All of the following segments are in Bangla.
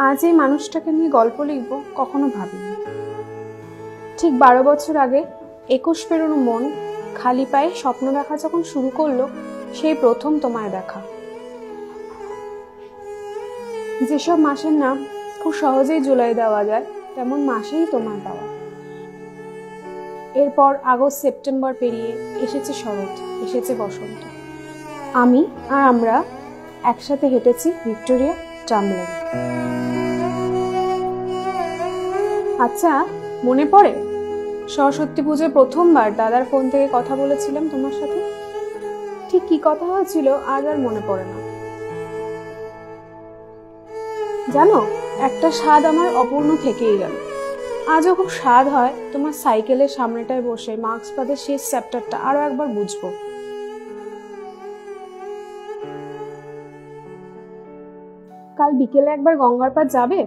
আজ এই মানুষটাকে নিয়ে গল্প লিখব কখনো ভাবিনি। ঠিক 12 বছর আগে 21 পেরোনো মন খালি পায়ে স্বপ্ন দেখা যখন শুরু করলো, সেই প্রথম তোমায় দেখা। যেসব মাসের নাম খুব সহজেই জুলাই দেওয়া যায়, তেমন মাসেই তোমার পাওয়া। এরপর আগস্ট সেপ্টেম্বর পেরিয়ে এসেছে শরৎ, এসেছে বসন্ত। আমি আর আমরা একসাথে হেঁটেছি ভিক্টোরিয়া টার্মলেন। আচ্ছা, মনে পড়ে সরস্বতী পুজোয় প্রথমবার দাদার ফোন থেকে কথা বলেছিলাম তোমার সাথে? ঠিক কি কথা হয়েছিল আজ আর মনে পড়ে না। জানো, একটা স্বাদ আমার অপূর্ণ থেকেই গেল। আজও খুব স্বাদ হয় তোমার সাইকেলের সামনেটায় বসে মার্কসবাদের শেষ চ্যাপ্টারটা আরো একবার বুঝবো। কাল বিকেলে একবার গঙ্গার পাড় যাবে?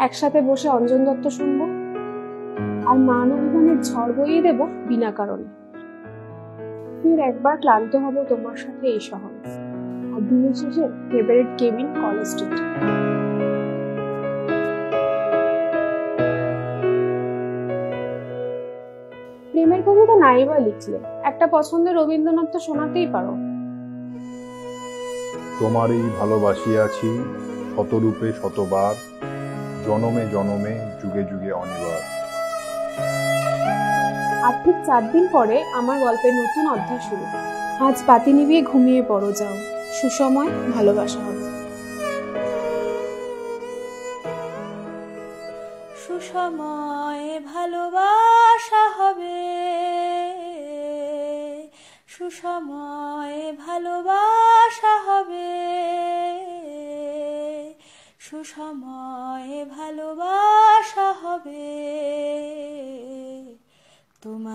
একসাথে বসে অঞ্জন দত্ত শুনবো আর মান অভিমানের ঝড় বইয়ে দেব বিনা কারণে। ফির একবার ক্লান্ত হব তোমার সাথে এই শহরে, আর দিনের শেষে ফেভারিট কেবিন কলেজ স্ট্রিট। প্রেমের কবিতা নাই বা লিখলে একটা পছন্দের রবীন্দ্রনাথ তো শোনাতেই পারো। তোমারই ভালোবাসিয়াছি শতরূপে শতবার, জনমে জনমে যুগে যুগে অনিবার। আর ঠিক 4 দিন পরে আমার গল্পের নতুন অধ্যায় শুরু। আজ বাতি নিভিয়ে ঘুমিয়ে পড়ো, যাও, সুসময় ভালোবাসা হবে। সুসময় ভালোবাসা হবে, সুসময় ভালোবাসা হবে, সুসময় ভালোবাসা হবে। তোমাকে